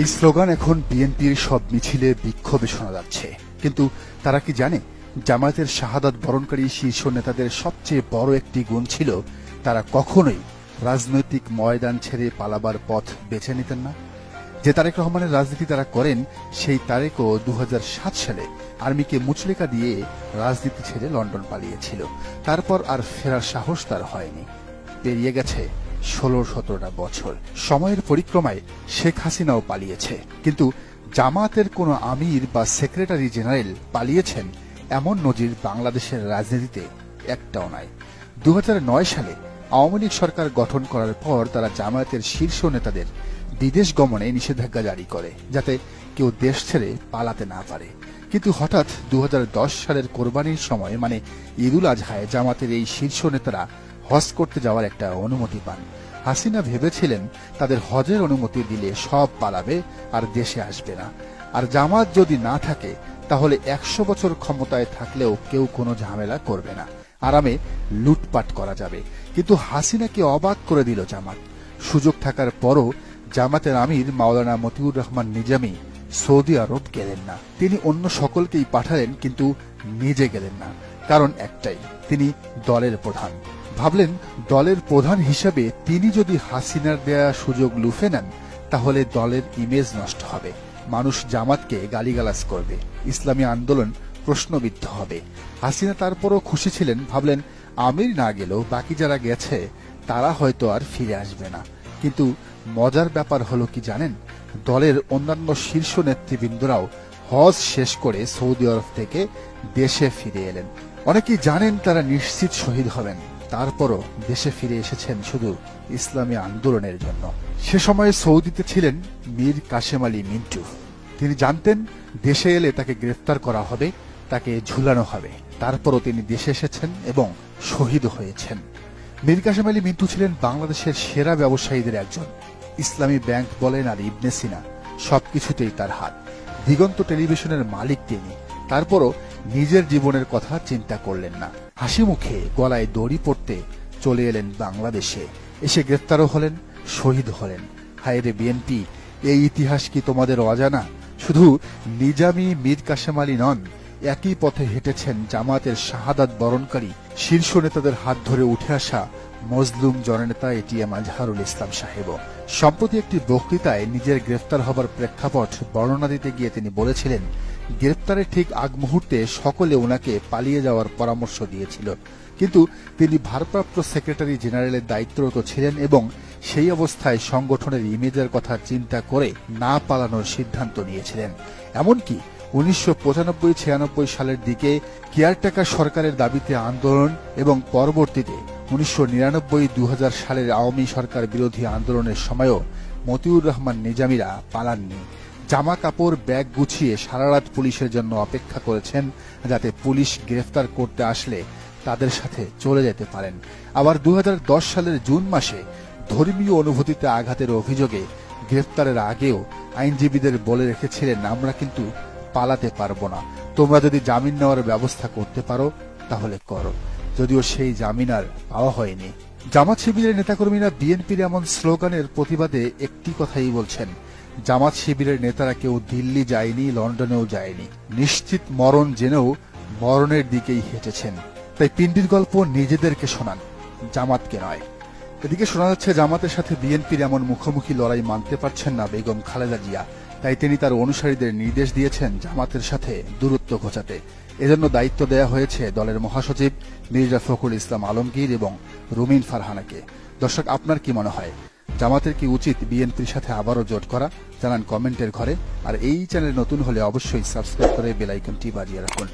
এই স্লোগান এখন বিএনপির সব মিছিলে বিক্ষোভে শোনা যাচ্ছে, কিন্তু তারা কি জানে জামায়াতের শাহাদাত বরণকারী শীর্ষ নেতাদের সবচেয়ে বড় একটি গুণ ছিল তারা কখনোই রাজনৈতিক ময়দান ছেড়ে পালাবার পথ বেছে নিতেন না। যে তারেক রহমানের রাজনীতি তারা করেন, সেই তারেকও 2007 সালে আর্মিকে মুচলেকা দিয়ে রাজনীতি ছেড়ে লন্ডন পালিয়েছিল। তারপর আর ফেরার সাহস তার হয়নি। পেরিয়ে গেছে 16-17টা বছর। সময়ের পরিক্রমায় শেখ হাসিনাও পালিয়েছে, কিন্তু জামায়াতের কোনো আমির বা সেক্রেটারি জেনারেল পালিয়েছেন এমন নজির বাংলাদেশের রাজনীতিতে একটাও নাই। 2009 সালে আওয়ামী লীগ সরকার গঠন করার পর তারা জামায়াতের শীর্ষ নেতাদের বিদেশ গমনে নিষেধাজ্ঞা জারি করে, যাতে কেউ দেশ ছেড়ে পালাতে না পারে। কিন্তু হঠাৎ 2010 সালের কোরবানির সময়, মানে ঈদুল আজহায়, জামাতের এই শীর্ষ নেতারা হজ করতে যাওয়ার একটা অনুমতি পান। হাসিনা ভেবেছিলেন তাদের হজের অনুমতি দিলে সব পালাবে আর দেশে আসবে না, আর জামাত যদি না থাকে তাহলে 100 বছর ক্ষমতায় থাকলেও কেউ কোনো ঝামেলা করবে না, আরামে লুটপাট করা যাবে। কিন্তু হাসিনাকে অবাক করে দিল জামাত। সুযোগ থাকার পরও জামাতের আমির মাওলানা মতিউর রহমান নিজামী সৌদি আরব গেলেন না। তিনি অন্য সকলকেই পাঠালেন, কিন্তু নিজে গেলেন না। কারণ একটাই, তিনি দলের প্রধান। ভাবলেন দলের প্রধান হিসেবে তিনি যদি হাসিনার দেয়া সুযোগ লুফে নেন তাহলে দলের ইমেজ নষ্ট হবে, মানুষ জামাতকে গালিগালাজ করবে, ইসলামী আন্দোলন প্রশ্নবিদ্ধ হবে। হাসিনা তারপরও খুশি ছিলেন, ভাবলেন আমির না গেলেও বাকি যারা গেছে তারা হয়তো আর ফিরে আসবে না। কিন্তু মজার ব্যাপার হলো কি জানেন, দলের অন্যান্য শীর্ষ নেতৃবৃন্দরাও হজ শেষ করে সৌদি আরব থেকে দেশে ফিরে এলেন। অনেকেই জানেন তারা নিশ্চিত শহীদ হবেন, তারপরও দেশে ফিরে এসেছেন শুধু ইসলামী আন্দোলনের জন্য। সে সময়ে সৌদিতে ছিলেন মীর কাশেম আলী মিন্টু। তিনি জানতেন দেশে এলে তাকে গ্রেফতার করা হবে, তাকে ঝুলানো হবে। তারপরও তিনি দেশে এসেছেন এবং শহীদ হয়েছেন। মীর কাশেম আলী মিন্টু ছিলেন বাংলাদেশের সেরা ব্যবসায়ীদের একজন। ইসলামী ব্যাংক বলেন আর ইবনে সিনা, সবকিছুতেই তার হাত। দিগন্ত টেলিভিশনের মালিক তিনি। তারপরও নিজের জীবনের কথা চিন্তা করলেন না। হাসি মুখে গলায় দড়ি পড়তে চলে এলেন বাংলাদেশে। এসে গ্রেফতারও হলেন, শহীদ হলেন। হায়রে বিএনপি, এই ইতিহাস কি তোমাদের অজানা? শুধু নিজামী মীর কাশেম আলী নন, একই পথে হেঁটেছেন জামায়াতের শাহাদাত বরণকারী শীর্ষ নেতাদের হাত ধরে উঠে আসা মজলুম জননেতা এটিএম আজহারুল ইসলাম সাহেবও। সম্প্রতি একটি বক্তৃতায় নিজের গ্রেফতার হবার প্রেক্ষাপট বর্ণনা দিতে গিয়ে তিনি বলেছিলেন, গ্রেফতারের ঠিক আগ মুহূর্তে সকলে ওনাকে পালিয়ে যাওয়ার পরামর্শ দিয়েছিল, কিন্তু তিনি ভারপ্রাপ্ত সেক্রেটারি জেনারেলের দায়িত্বরত ছিলেন এবং সেই অবস্থায় সংগঠনের ইমেজের কথা চিন্তা করে না পালানোর সিদ্ধান্ত নিয়েছিলেন। এমনকি 1995-96 সালের দিকে কেয়ারটেকার সরকারের দাবিতে আন্দোলন এবং পরবর্তীতে 1999-2000 সালের আওয়ামী সরকার বিরোধী আন্দোলনের সময়ও মতিউর রহমান নিজামীরা পালাননি। জামা কাপড় ব্যাগ গুছিয়ে সারারাত পুলিশের জন্য অপেক্ষা করেছেন, যাতে পুলিশ গ্রেফতার করতে আসলে তাদের সাথে চলে যেতে পারেন। আবার 2010 সালের জুন মাসে ধর্মীয় অনুভূতিতে আঘাতের অভিযোগে গ্রেফতারের আগেও আইনজীবীদের বলে রেখেছিলেন, আমরা কিন্তু পালাতে পারবো না, তোমরা যদি জামিন নেওয়ার ব্যবস্থা করতে পারো তাহলে করো। যদিও সেই জামিন আর পাওয়া হয়নি। জামাত শিবিরের নেতাকর্মীরা বিএনপির এমন স্লোগানের প্রতিবাদে একটি কথাই বলছেন, জামাত শিবিরের নেতারা কেউ দিল্লি যায়নি, লন্ডনেও যায়নি, নিশ্চিত মরণ জেনেও মরণের দিকেই হেঁটেছেন। তাই পিন্ডির গল্প নিজেদেরকে শোনান, জামাতকে নয়। এদিকে শোনা যাচ্ছে জামাতের সাথে বিএনপির এমন মুখোমুখি লড়াই মানতে পারছেন না বেগম খালেদা জিয়া, তাই তিনি তার অনুসারীদের নির্দেশ দিয়েছেন জামাতের সাথে দূরত্ব ঘোচাতে। এজন্য দায়িত্ব দেয়া হয়েছে দলের মহাসচিব মির্জা ফখরুল ইসলাম আলমগীর এবং রুমিন ফারহানাকে। দর্শক, আপনার কি মনে হয়, জামাতের কি উচিত বিএনপির সাথে আবারও জোট করা? জানান কমেন্টের ঘরে। আর এই চ্যানেল নতুন হলে অবশ্যই সাবস্ক্রাইব করে বেল আইকনটি বাজিয়ে রাখুন।